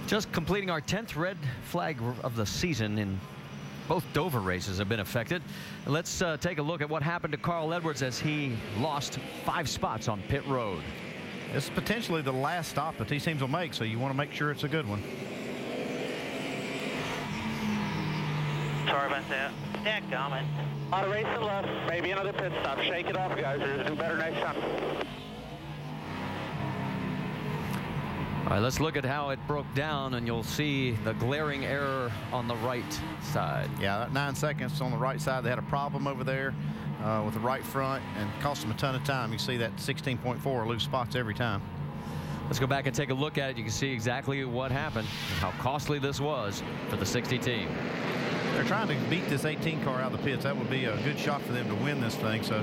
Just completing our 10th red flag of the season in both Dover races have been affected. Let's take a look at what happened to Carl Edwards as he lost 5 spots on pit road. This is potentially the last stop that these teams will make, so you want to make sure it's a good one. Sorry about that. Dadgummit. On a race to the left, maybe another pit stop. Shake it off, guys. We're going to do better next time. All right, let's look at how it broke down, and you'll see the glaring error on the right side. Yeah, that 9 seconds on the right side. They had a problem over there with the right front and cost them a ton of time. You see that 16.4 lose spots every time. Let's go back and take a look at it. You can see exactly what happened and how costly this was for the 60 team. They're trying to beat this 18 car out of the pits. That would be a good shot for them to win this thing. So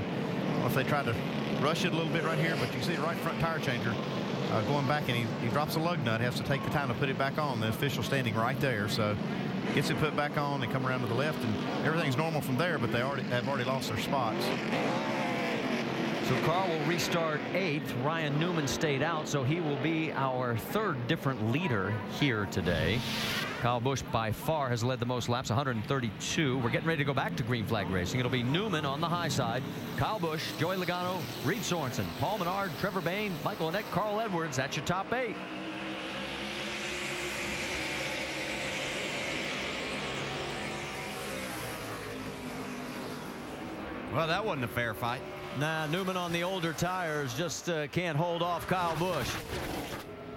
if they try to rush it a little bit right here, but you can see the right front tire changer going back, and he drops a lug nut, has to take the time to put it back on. The official standing right there, so gets it put back on. They come around to the left, and everything's normal from there, but they have already lost their spots. So Carl will restart 8th. Ryan Newman stayed out, so he will be our 3rd different leader here today. Kyle Busch by far has led the most laps, 132. We're getting ready to go back to green flag racing. It'll be Newman on the high side, Kyle Busch, Joey Logano, Reed Sorensen, Paul Menard, Trevor Bayne, Michael Annett, Carl Edwards. That's your top 8. Well, that wasn't a fair fight. Nah, Newman on the older tires just can't hold off Kyle Busch.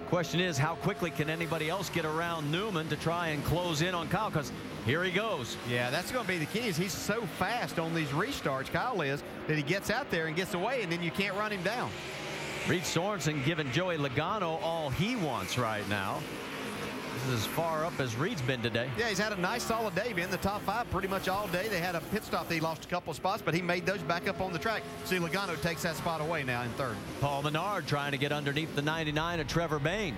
Question is, how quickly can anybody else get around Newman to try and close in on Kyle? Because here he goes. Yeah, that's going to be the key. Is he's so fast on these restarts, Kyle is, that he gets out there and gets away, and then you can't run him down. Reed Sorensen giving Joey Logano all he wants right now. This is as far up as Reed's been today. Yeah, he's had a nice solid day. Been in the top 5 pretty much all day. They had a pit stop that he lost a couple of spots, but he made those back up on the track. See, Logano takes that spot away now in 3rd. Paul Menard trying to get underneath the 99 of Trevor Bayne.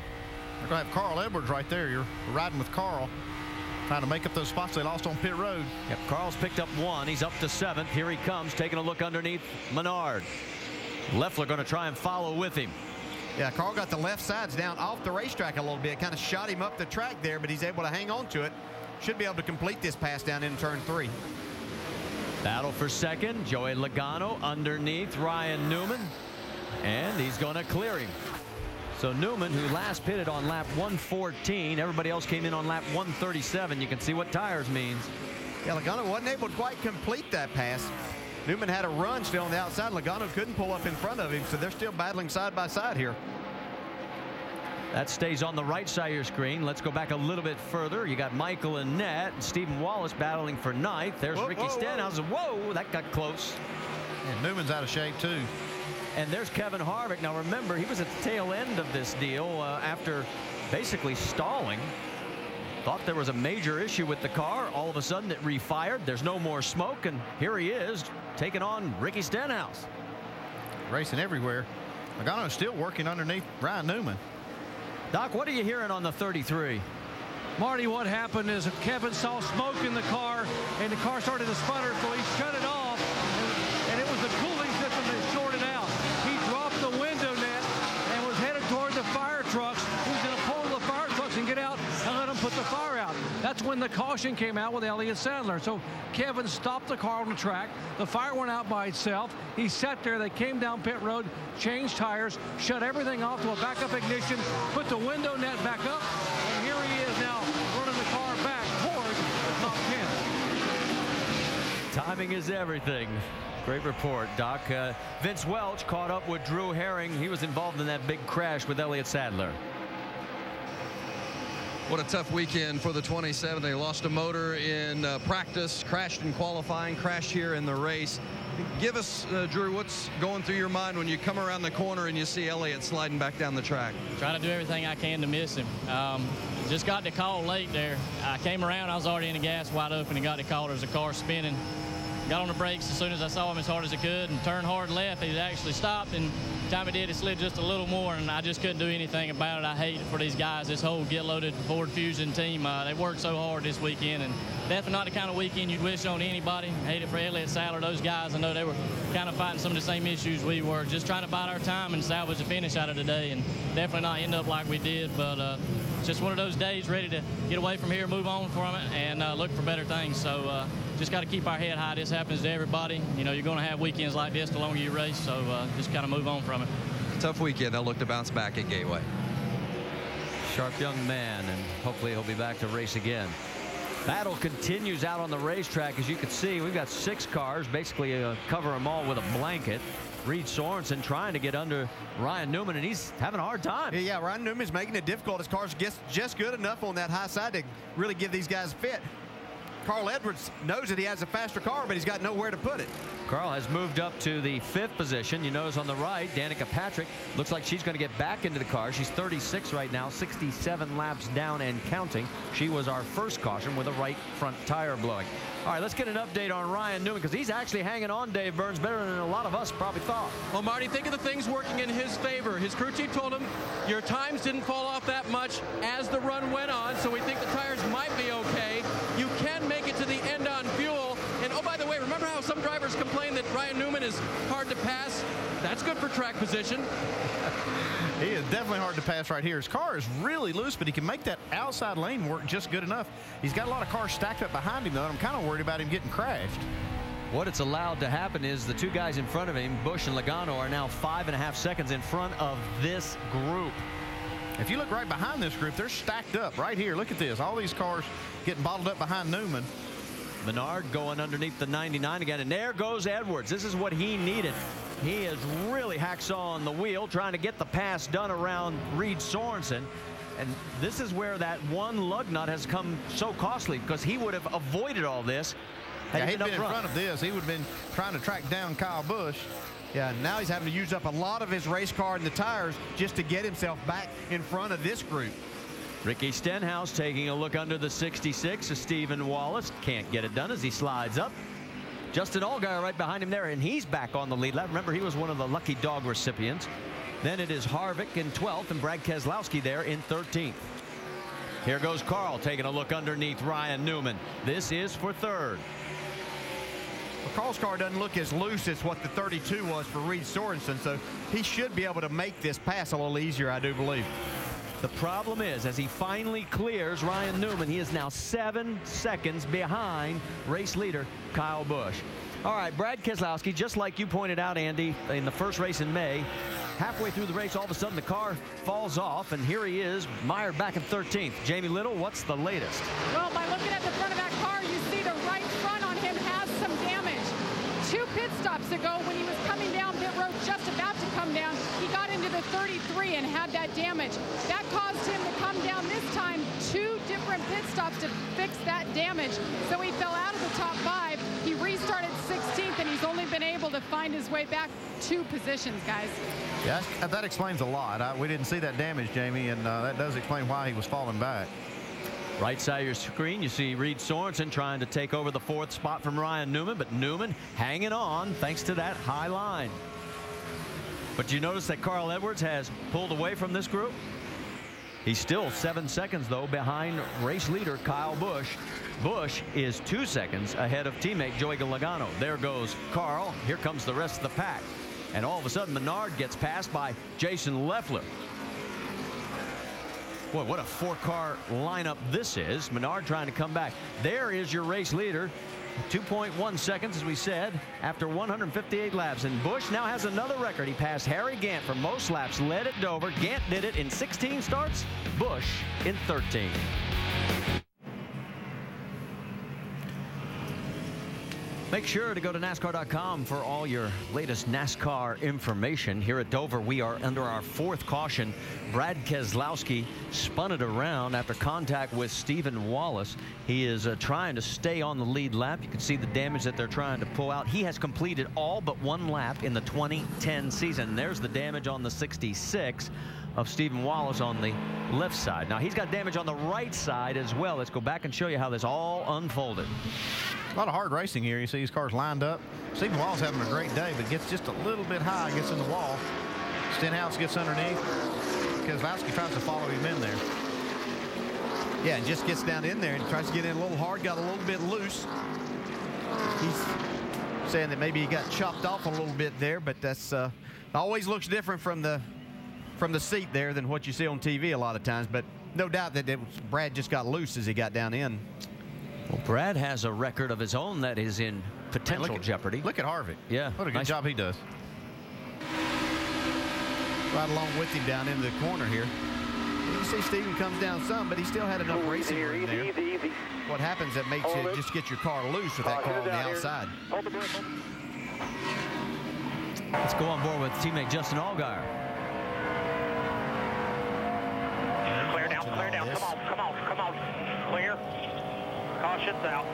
They're going to have Carl Edwards right there. You're riding with Carl, trying to make up those spots they lost on pit road. Yep, Carl's picked up 1. He's up to 7th. Here he comes, taking a look underneath Menard. Leffler going to try and follow with him. Yeah, Carl got the left sides down off the racetrack a little bit. Kind of shot him up the track there, but he's able to hang on to it. Should be able to complete this pass down in turn 3. Battle for 2nd. Joey Logano underneath Ryan Newman. And he's going to clear him. So Newman, who last pitted on lap 114, everybody else came in on lap 137. You can see what tires means. Yeah, Logano wasn't able to quite complete that pass. Newman had a run still on the outside. Logano couldn't pull up in front of him, so they're still battling side by side here. That stays on the right side of your screen. Let's go back a little bit further. You got Michael Annett and Stephen Wallace battling for 9th. There's Ricky Stenhouse. Whoa, that got close. And Newman's out of shape, too. And there's Kevin Harvick. Now, remember, he was at the tail end of this deal after basically stalling. Thought there was a major issue with the car. All of a sudden, it refired. There's no more smoke, and here he is taking on Ricky Stenhouse. Racing everywhere. Logano's still working underneath Ryan Newman. Doc, what are you hearing on the 33? Marty, what happened is Kevin saw smoke in the car, and the car started to sputter, so he shut it off, and it was the cooling system that shorted out. He dropped the window net and was headed toward the fire trucks. He was going to pull the fire trucks and get out and let them put the fire out. That's when the caution came out with Elliott Sadler. So Kevin stopped the car on the track. The fire went out by itself. He sat there. They came down pit road, changed tires, shut everything off to a backup ignition, put the window net back up, and here he is now running the car back toward the top 10. Timing is everything. Great report, Doc. Vince Welch caught up with Drew Herring. He was involved in that big crash with Elliott Sadler. What a tough weekend for the 27. They lost a motor in practice, crashed in qualifying, crashed here in the race. Give us, Drew, what's going through your mind when you come around the corner and you see Elliott sliding back down the track? Trying to do everything I can to miss him. Just got the call late there. I came around, I was already in the gas wide open, and got the call. There was a car spinning. Got on the brakes as soon as I saw him as hard as I could and turned hard left. He actually stopped and time it did, it slid just a little more, and I just couldn't do anything about it. I hate it for these guys, this whole Get Loaded Ford Fusion team. They worked so hard this weekend, and definitely not the kind of weekend you'd wish on anybody. Hate it for Elliott Sadler, those guys. I know they were kind of fighting some of the same issues we were, just trying to bide our time and salvage the finish out of today, and definitely not end up like we did, but it's just one of those days ready to get away from here, move on from it, and look for better things. So just got to keep our head high. This happens to everybody. You know, you're going to have weekends like this the longer you race, so just kind of move on from it. Tough weekend. They'll look to bounce back at Gateway. Sharp young man, and hopefully he'll be back to race again. Battle continues out on the racetrack. As you can see, we've got 6 cars, basically cover them all with a blanket. Reed Sorensen trying to get under Ryan Newman, and he's having a hard time. Yeah, Ryan Newman's making it difficult. His car's just good enough on that high side to really give these guys a fit. Carl Edwards knows that he has a faster car, but he's got nowhere to put it. Carl has moved up to the 5th position. You notice on the right, Danica Patrick looks like she's going to get back into the car. She's 36 right now, 67 laps down and counting. She was our first caution with a right front tire blowing. All right, let's get an update on Ryan Newman, because he's actually hanging on, Dave Burns, better than a lot of us probably thought. Well, Marty, think of the things working in his favor. His crew chief told him your times didn't fall off that much as the run went on, so we think the tires might be okay. You can make it to the end on fuel. And oh, by the way, remember how some drivers complain that Ryan Newman is hard to pass? That's good for track position. He is definitely hard to pass right here. His car is really loose, but he can make that outside lane work just good enough. He's got a lot of cars stacked up behind him, though, and I'm kind of worried about him getting crashed. What it's allowed to happen is the 2 guys in front of him, Busch and Logano, are now 5.5 seconds in front of this group. If you look right behind this group, they're stacked up right here. Look at this. All these cars getting bottled up behind Newman. Menard going underneath the 99 again, and there goes Edwards. This is what he needed. He is really hacksaw on the wheel, trying to get the pass done around Reed Sorensen. And this is where that one lug nut has come so costly, because he would have avoided all this. Yeah, he'd been in front of this. He would have been trying to track down Kyle Busch. Yeah, now he's having to use up a lot of his race car and the tires just to get himself back in front of this group. Ricky Stenhouse taking a look under the 66 of Stephen Wallace. Can't get it done as he slides up. Justin Allgaier right behind him there, and he's back on the lead lap. Remember, he was one of the lucky dog recipients. Then it is Harvick in 12th and Brad Keselowski there in 13th. Here goes Carl taking a look underneath Ryan Newman. This is for 3rd. Well, Carl's car doesn't look as loose as what the 32 was for Reed Sorensen, so he should be able to make this pass a little easier, I do believe. The problem is, as he finally clears Ryan Newman, he is now 7 seconds behind race leader Kyle Busch. All right, Brad Keselowski, just like you pointed out, Andy, in the first race in May, halfway through the race, all of a sudden the car falls off, and here he is, mired back in 13th. Jamie Little, what's the latest? Well, by looking at the front of that car, you see the right front on him has some damage. 2 pit stops ago, when he was coming down pit road, just about to come down, he got into the 33 and had that damage. That caused him to come down this time 2 different pit stops to fix that damage. So he fell out of the top 5. He restarted 16th, and he's only been able to find his way back 2 positions, guys. Yeah, that explains a lot. We didn't see that damage, Jamie, and that does explain why he was falling back. Right side of your screen, you see Reed Sorensen trying to take over the 4th spot from Ryan Newman, but Newman hanging on thanks to that high line. But you notice that Carl Edwards has pulled away from this group? He's still 7 seconds, though, behind race leader Kyle Busch. Busch is 2 seconds ahead of teammate Joey Logano. There goes Carl. Here comes the rest of the pack. And all of a sudden, Menard gets passed by Jason Leffler. Boy, what a 4-car lineup this is. Menard trying to come back. There is your race leader. 2.1 seconds, as we said, after 158 laps. And Busch now has another record. He passed Harry Gant for most laps, led at Dover. Gant did it in 16 starts, Busch in 13. Make sure to go to NASCAR.com for all your latest NASCAR information. Here at Dover, we are under our 4th caution. Brad Keselowski spun it around after contact with Stephen Wallace. He is trying to stay on the lead lap. You can see the damage that they're trying to pull out. He has completed all but 1 lap in the 2010 season. There's the damage on the 66 of Stephen Wallace on the left side. Now, he's got damage on the right side as well. Let's go back and show you how this all unfolded. A lot of hard racing here. You see these cars lined up. Stephen Wallace having a great day, but gets just a little bit high, gets in the wall. Stenhouse gets underneath. Keselowski tries to follow him in there. Yeah, and just gets down in there and tries to get in a little hard, got a little bit loose. He's saying that maybe he got chopped off a little bit there, but that's always looks different from the seat there than what you see on TV a lot of times. But no doubt that Brad just got loose as he got down in. Well, Brad has a record of his own that is in potential jeopardy. Look at Harvick. Yeah. What a good job he does. Right along with him down into the corner here. You can see Steven comes down some, but he still had enough racing room there. Easy. What happens that makes you just get your car loose with that car on the outside. Let's go on board with teammate Justin Allgaier. Clear down. Come on. Clear. Caution's out.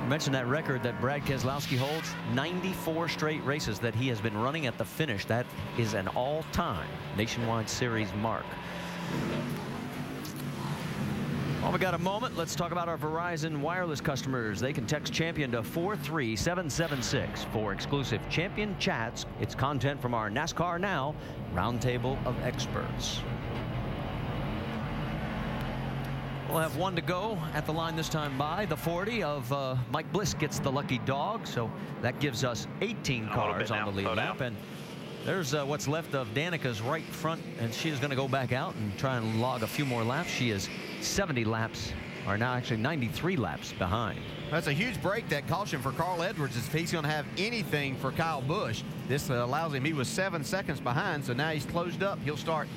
I mentioned that record that Brad Keselowski holds, 94 straight races that he has been running at the finish. That is an all-time Nationwide Series mark. Well, we got a moment. Let's talk about our Verizon Wireless customers. They can text Champion to 43776 for exclusive Champion chats. It's content from our NASCAR Now Roundtable of Experts. We'll have one to go at the line this time by the 40 of Mike Bliss gets the lucky dog, so that gives us 18 cars on the lead lap. And there's what's left of Danica's right front, and she is going to go back out and try and log a few more laps. She is 70 laps, or now actually 93 laps behind. That's a huge break, that caution for Carl Edwards, if he's going to have anything for Kyle Busch. This allows him, he was 7 seconds behind, so now he's closed up. He'll start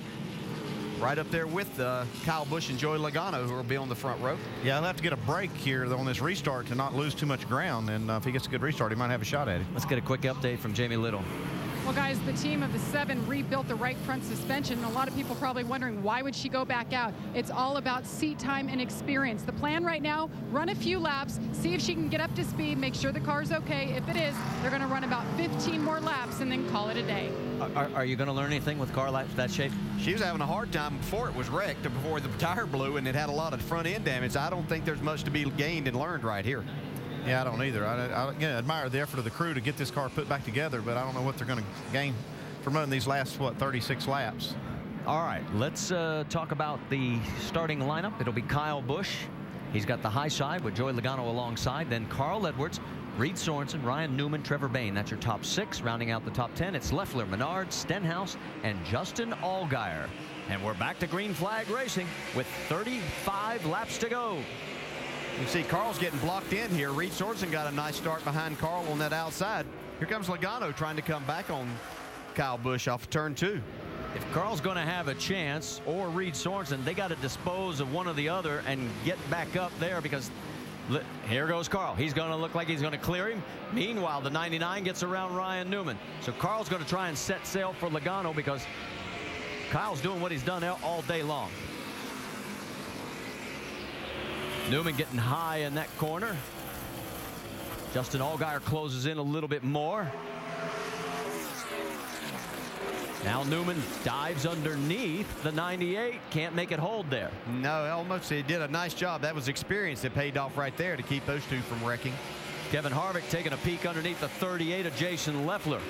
right up there with Kyle Busch and Joey Logano, who will be on the front row. Yeah, he'll have to get a break here on this restart to not lose too much ground, and if he gets a good restart, he might have a shot at it. Let's get a quick update from Jamie Little. Well, guys, the team of the 7 rebuilt the right front suspension. A lot of people probably wondering, why would she go back out? It's all about seat time and experience. The plan right now, run a few laps, see if she can get up to speed, make sure the car's okay. If it is, they're going to run about 15 more laps and then call it a day. Are you going to learn anything with car laps that shape? She was having a hard time before it was wrecked, before the tire blew, and it had a lot of front end damage. I don't think there's much to be gained and learned right here. Yeah, I don't either. I again, admire the effort of the crew to get this car put back together, but I don't know what they're going to gain from running these last, 36 laps. All right, let's talk about the starting lineup. It'll be Kyle Busch. He's got the high side with Joey Logano alongside. Then Carl Edwards, Reed Sorensen, Ryan Newman, Trevor Bayne. That's your top 6. Rounding out the top 10, it's Leffler, Menard, Stenhouse, and Justin Allgaier. And we're back to green flag racing with 35 laps to go. You see Carl's getting blocked in here. Reed Sorensen got a nice start behind Carl on that outside. Here comes Logano trying to come back on Kyle Busch off turn 2. If Carl's going to have a chance, or Reed Sorensen, they got to dispose of one or the other and get back up there, because here goes Carl. He's going to look like he's going to clear him. Meanwhile, the 99 gets around Ryan Newman. So Carl's going to try and set sail for Logano, because Kyle's doing what he's done all day long. Newman getting high in that corner. Justin Allgaier closes in a little bit more. Now Newman dives underneath the 98. Can't make it hold there. No, almost. He did a nice job. That was experience that paid off right there to keep those two from wrecking. Kevin Harvick taking a peek underneath the 38 of Jason Leffler.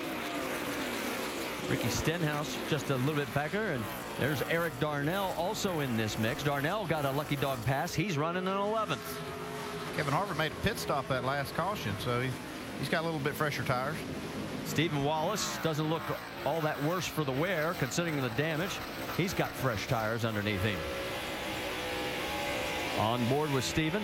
Ricky Stenhouse just a little bit backer, and there's Eric Darnell also in this mix. Darnell got a lucky dog pass. He's running an 11th. Kevin Harvick made a pit stop that last caution, so he's got a little bit fresher tires. Stephen Wallace doesn't look all that worse for the wear, considering the damage. He's got fresh tires underneath him. On board with Stephen.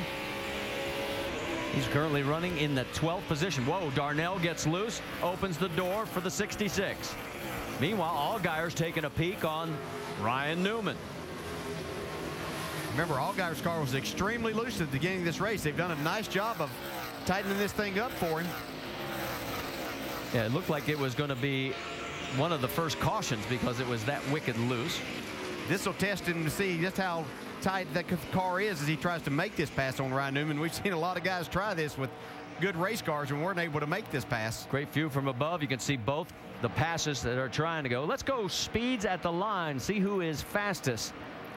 He's currently running in the 12th position. Whoa, Darnell gets loose, opens the door for the 66. Meanwhile, Allgaier's taking a peek on Ryan Newman. Remember, Allgaier's car was extremely loose at the beginning of this race. They've done a nice job of tightening this thing up for him. Yeah, it looked like it was going to be one of the first cautions because it was that wicked loose. This will test him to see just how tight that car is as he tries to make this pass on Ryan Newman. We've seen a lot of guys try this with good race cars and weren't able to make this pass. Great view from above. You can see both the passes that are trying to go. Let's go speeds at the line. See who is fastest